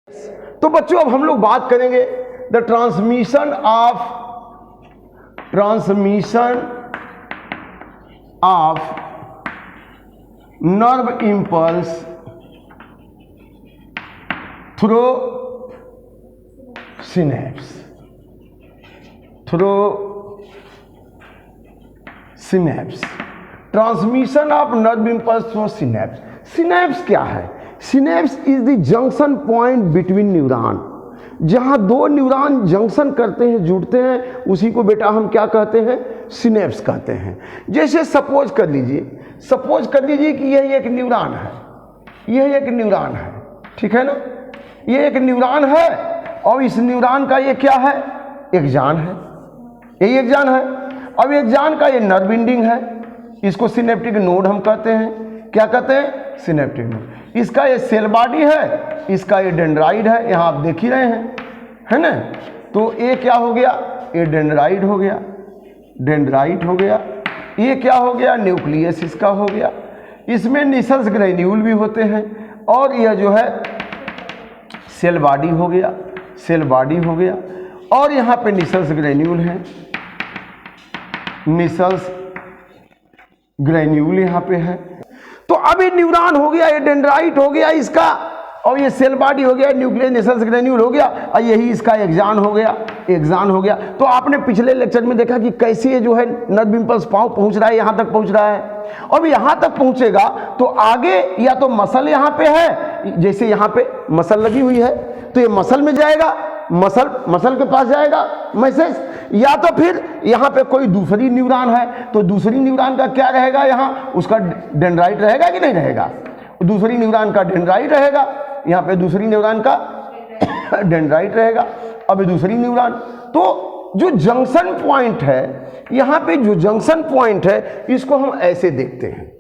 तो बच्चों अब हम लोग बात करेंगे the transmission of nerve impulse through synapse. Transmission of nerve impulse through synapse. Synapse क्या है? Synapse is the junction point between neuron. जहां दो न्यूरॉन जंक्शन करते हैं, जुड़ते हैं, उसी को बेटा हम क्या कहते हैं? सिनेप्स कहते हैं। जैसे सपोज कर लीजिए कि यह एक न्यूरॉन है, ठीक है ना? ये एक न्यूरॉन है और इस न्यूरॉन का ये क्या है? एक्सॉन है। यही एक्सॉन है। अब एक्सॉन का ये नर्व एंडिंग है, इसको सिनेप्टिक नोड हम कहते हैं। क्या कहते हैं? Synaptic node. इसका ये सेल बॉडी है, इसका ये डेंड्राइट है, यहां आप देख ही रहे हैं, है ना? तो ये क्या हो गया? ये डेंड्राइट हो गया। ये क्या हो गया? न्यूक्लियस इसका हो गया। इसमें निसल्स ग्रेन्यूल भी होते हैं और यह जो है सेल बॉडी हो गया। और यहाँ पे निसल्स ग्रेन्यूल है, यहाँ पे है। तो अब ये न्यूरॉन हो गया, ये डेंड्राइट हो गया इसका, और ये सेल बॉडी हो गया, न्यूक्लियस निसल्स ग्रेन्यूल हो गया, और यही इसका एक्सॉन हो गया। तो आपने पिछले लेक्चर में देखा कि कैसे ये जो है नर्व इम्पल्स पाँव पहुंच रहा है, यहाँ तक पहुंच रहा है। अब यहाँ तक पहुंचेगा तो आगे या तो मसल यहाँ पे है, जैसे यहाँ पे मसल लगी हुई है, तो ये मसल में जाएगा, मसल के पास जाएगा मैसेज, या तो फिर यहाँ पे कोई दूसरी न्यूरॉन है, तो दूसरी न्यूरॉन का क्या रहेगा? यहाँ उसका डेंड्राइट रहेगा कि नहीं रहेगा? दूसरी न्यूरॉन का डेंड्राइट रहेगा, यहाँ पे दूसरी न्यूरॉन का डेंड्राइट रहेगा। अब दूसरी न्यूरॉन, तो जो जंक्शन पॉइंट है, यहाँ पे जो जंक्शन पॉइंट है, इसको हम ऐसे देखते हैं।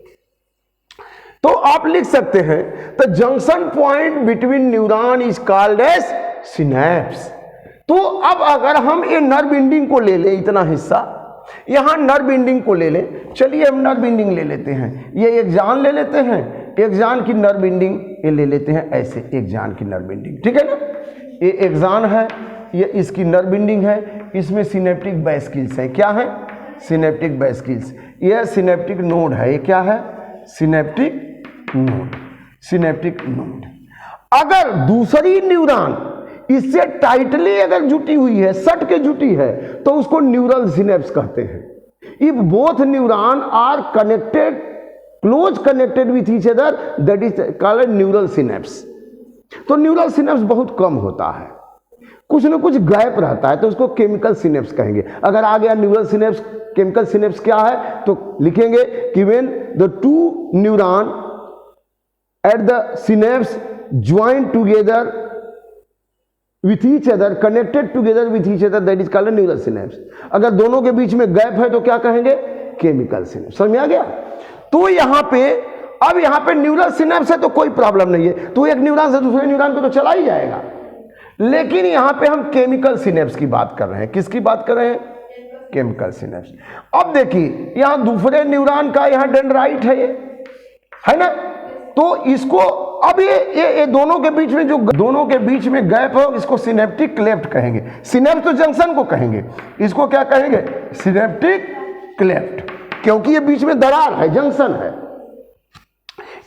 तो आप लिख सकते हैं the junction point between neuron is called as synapse. तो अब अगर हम ये नर्व एंडिंग को ले लें, इतना हिस्सा यहां नर्व एंडिंग को ले लें, चलिए हम नर्व एंडिंग ले लेते हैं, ये एक्सॉन ले लेते हैं, एक्सॉन की नर्व एंडिंग ये ले लेते हैं ऐसे, एक्सॉन की नर्व एंडिंग, ठीक है ना? ये एक्सॉन है, ये इसकी नर्व एंडिंग है, इसमें सिनेप्टिक वेसिकल्स है। क्या है? Synaptic vesicles. ये सिनेप्टिक नोड है। ये क्या है? Synaptic node. अगर दूसरी न्यूरॉन इससे टाइटली अगर जुटी हुई है, सट के जुटी है, तो उसको न्यूरल सिनेप्स कहते हैं। If both neuron are close connected with each other, that is called neural synapse. तो न्यूरल सिनेप्स बहुत कम होता है, कुछ न कुछ गैप रहता है, तो उसको केमिकल सिनेप्स कहेंगे। अगर आ गया न्यूरल सिनेप्स, केमिकल सिनेप्स क्या है तो लिखेंगे कि when the two neuron at the synapse join together with each other, connected together with each other, that is called neural synapse। अगर दोनों के बीच में गैप है तो क्या कहेंगे? Chemical synapse. समझ में आ गया? तो यहाँ पे न्यूरल सिनेप्स है तो कोई प्रॉब्लम नहीं है, तो एक न्यूरॉन से दूसरे न्यूरॉन को तो चला ही जाएगा। लेकिन यहाँ पे हम केमिकल सिनेप्स की बात कर रहे हैं। किसकी बात कर रहे हैं? Chemical synapse. अब देखिए यहाँ दूसरे न्यूरॉन का यहाँ डेंड्राइट है ना? तो इसको अब ये दोनों के बीच में गैप है, इसको सिनेप्टिक क्लेफ्ट कहेंगे। सिनेप्स तो जंक्शन को कहेंगे, इसको क्या कहेंगे? सिनेप्टिक क्लेफ्ट, क्योंकि ये बीच में दरार है, जंक्शन है,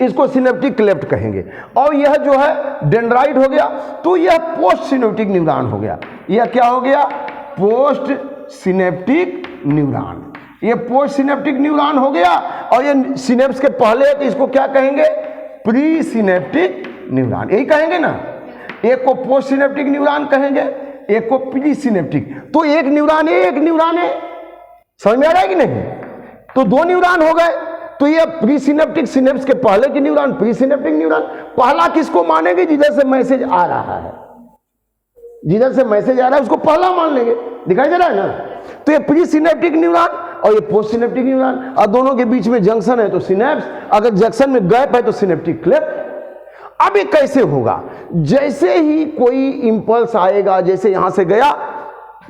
इसको सिनेप्टिक क्लेफ्ट कहेंगे। और यह जो है डेंड्राइट हो गया, तो यह पोस्ट सिनेप्टिक न्यूरॉन हो गया। यह क्या हो गया? Post synaptic neuron. ये पोस्ट सिनेप्टिक न्यूरॉन हो गया, और ये सिनेप्स के पहले है तो इसको क्या कहेंगे? Pre synaptic neuron. यही कहेंगे ना, एक को पोस्ट सिनेप्टिक न्यूरॉन कहेंगे, एक को प्री सिनेप्टिक। तो एक न्यूरॉन है, समझ में आ रहा है कि नहीं? तो दो न्यूरॉन हो गए, तो ये प्री सिनेप्टिक, सिनेप्स के पहले की न्यूरॉन, प्री सिनेप्टिक न्यूरॉन। पहला किसको मानेंगे? जिधर से मैसेज आ रहा है, उसको पहला मान लेंगे। दिखाई दे रहा है ना? तो ये प्री सिनेप्टिक न्यूरॉन और ये पोस्ट सिनेप्टिक न्यूरॉन, और दोनों के बीच में जंक्शन है तो सिनेप्स, अगर जंक्शन में गैप है तो सिनेप्टिक क्लेफ्ट। अब ये कैसे होगा? जैसे ही कोई इंपल्स आएगा, जैसे यहां से गया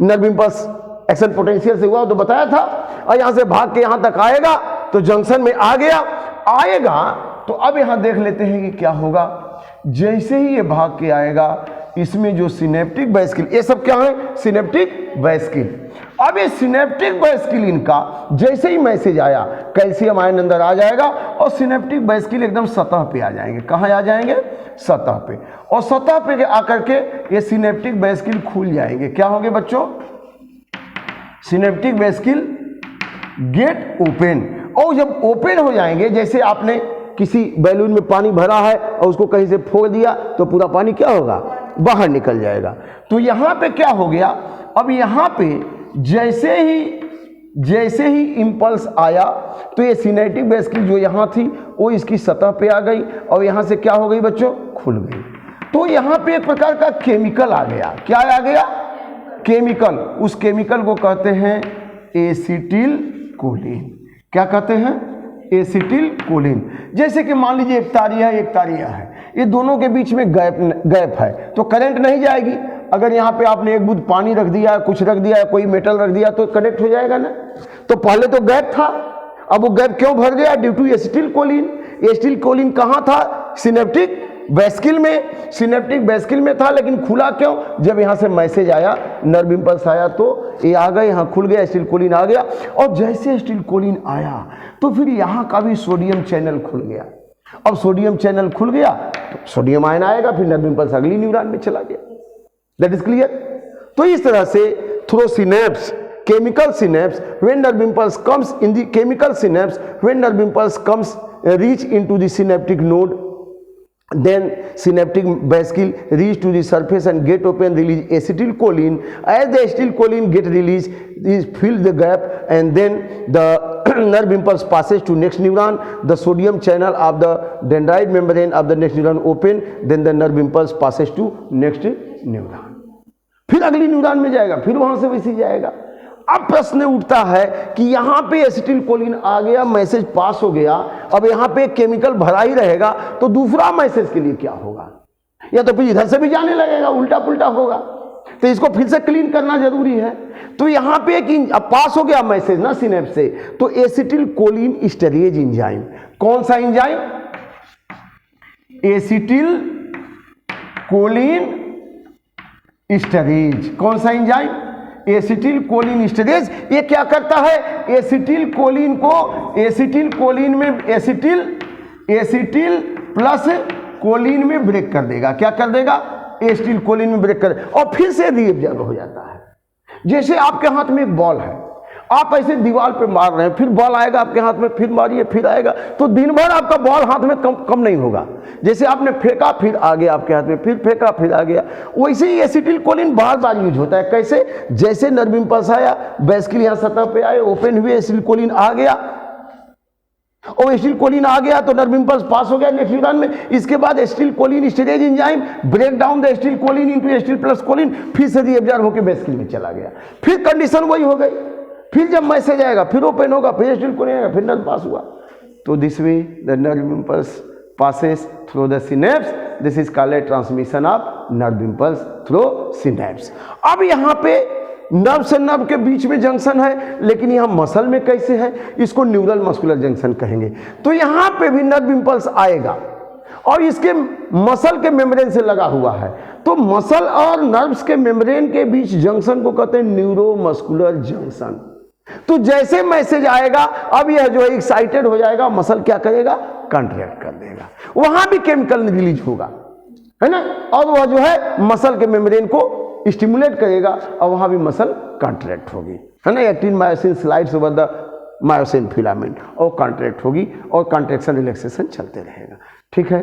नर्व इंपल्स एक्शन पोटेंशियल से हुआ तो बताया था, और यहां से भाग के यहां तक आएगा तो जंक्शन में आएगा। तो अब यहां देख लेते हैं कि क्या होगा। जैसे ही ये भाग के आएगा, इसमें जो सिनेप्टिक वेसिकल, ये सब क्या है, सिनेप्टिक वेसिकल। अब ये सिनेप्टिक वेसिकल इनका जैसे ही मैसेज आया, कैल्शियम आयन अंदर आ जाएगा और सिनेप्टिक वेसिकल एकदम सतह पे आ जाएंगे। कहाँ आ जाएंगे, सतह पे। और सतह पे आकर के ये सिनेप्टिक वेसिकल खुल जाएंगे। क्या होंगे बच्चों, सिनेप्टिक वेसिकल गेट ओपन। और जब ओपन हो जाएंगे, जैसे आपने किसी बैलून में पानी भरा है और उसको कहीं से फोड़ दिया तो पूरा पानी क्या होगा, बाहर निकल जाएगा। तो यहाँ पे क्या हो गया, अब यहाँ पे जैसे ही इंपल्स आया तो ये सिनेप्टिक वेसिकल जो यहाँ थी वो इसकी सतह पे आ गई और यहाँ से क्या हो गई बच्चों, खुल गई। तो यहाँ पे एक प्रकार का केमिकल आ गया। क्या आ गया, केमिकल। उस केमिकल को कहते हैं एसिटिल कोलिन। क्या कहते हैं, एसिटिल कोलिन। जैसे कि मान लीजिए एक तारिया है, एक तारिया है, ये दोनों के बीच में गैप है तो करंट नहीं जाएगी। अगर यहाँ पे आपने एक बूंद पानी रख दिया, कुछ रख दिया, कोई मेटल रख दिया तो कनेक्ट हो जाएगा ना। तो पहले तो गैप था, अब वो गैप क्यों भर गया, due to acetylcholine. Acetylcholine कहाँ था, सिनेप्टिक वेसिकल में। सिनेप्टिक वेसिकल में था लेकिन खुला क्यों, जब यहाँ से मैसेज आया, नर्व इंपल्स आया तो ये आ गए, यहाँ खुल गया, एसिटिल कोलिन आ गया। और जैसे एसिटिल कोलिन आया तो फिर यहाँ का भी सोडियम चैनल खुल गया। अब सोडियम चैनल खुल गया तो सोडियम आयन आएगा, फिर नर्व इंपल्स अगली न्यूरॉन में चला गया। That is clear. तो इस तरह से through synapse, chemical synapse, when nerve impulse comes in the chemical synapse, when nerve impulse comes reach into the synaptic node, then synaptic vesicle reach to the surface and get open, release acetylcholine. As the acetylcholine get released, is fill the gap, and then the nerve impulse passes to next neuron. The sodium channel of the dendrite membrane of the next neuron open, then the nerve impulse passes to next neuron. फिर अगली neuron में जाएगा, फिर वहां से वैसे जाएगा। अब प्रश्न उठता है कि यहाँ पे एसिटिलकोलिन आ गया, मैसेज पास हो गया, अब यहाँ पे केमिकल भरा ही रहेगा तो दूसरा मैसेज के लिए क्या होगा, या तो फिर इधर से भी जाने लगेगा, उल्टा पुल्टा होगा। तो इसको फिर से क्लीन करना जरूरी है। तो यहाँ पे एक अब पास हो गया मैसेज ना सिनेप्स से, तो एसिटिलकोलिन स्टेरेज एंजाइम, कौन सा एंजाइम, एसिटिलकोलिन स्टेरेज, कौन सा एंजाइम, एसिटिलकोलिन स्टेरेज। ये क्या करता है, एसिटिलकोलिन को एसिटिलकोलिन में एसिटिल प्लस कोलिन में ब्रेक कर देगा। क्या कर देगा, एसिटिलकोलिन में ब्रेक कर, और फिर से रीएब्जॉर्ब हो जाता है। जैसे आपके हाथ में एक बॉल है, आप ऐसे दीवार पे मार रहे हैं, फिर बॉल आएगा आपके हाथ में, फिर मारिए, फिर आएगा, तो दिन भर आपका बॉल हाथ में कम नहीं होगा। जैसे आपने फेंका फिर आ गया आपके हाथ में, फिर फेंका फिर आ गया, वैसे ही एसिटिलकोलिन बार बार यूज होता है। कैसे, जैसे नर्व इंपल्स आया, वेसिकल यहाँ सतह पे आए, ओपन हुए, एसिटिलकोलिन आ गया, और एसिटिलकोलिन आ गया तो नर्व इंपल्स पास हो गया नेक्स्ट न्यूरॉन में। इसके बाद acetylcholine esterase enzyme break down the acetylcholine into acetyl plus choline, फिर से रीअब्जॉर्ब होकर वेसिकल में चला गया। फिर कंडीशन वही हो गई, फिर जब मैसेज आएगा फिर ओपन होगा, फिर एसिटिलकोलिन आएगा, फिर नर्व पास हुआ। तो this way the nerve impulse passes through the synapse. This is called a transmission of nerve impulse through synapse. अब यहाँ पे नर्व से नर्व के बीच में जंक्शन है, लेकिन यहाँ मसल में कैसे है, इसको न्यूरल मस्कुलर जंक्शन कहेंगे। तो यहाँ पे भी नर्व इंपल्स आएगा और इसके मसल के मेम्ब्रेन से लगा हुआ है, तो मसल और नर्व्स के मेम्ब्रेन के बीच जंक्शन को कहते हैं न्यूरोमस्कुलर जंक्शन। तो जैसे मैसेज आएगा, अब यह जो है एक्साइटेड हो जाएगा, मसल क्या करेगा, कंट्रैक्ट कर देगा, वहां भी केमिकल रिलीज होगा, है ना, और वह जो है मसल के मेम्ब्रेन को स्टिमुलेट करेगा और वहां भी मसल कंट्रैक्ट होगी, है ना। Actin myosin slides over the myosin filament, और कंट्रैक्ट होगी और कंट्रैक्शन रिलैक्सेशन चलते रहेगा। ठीक है।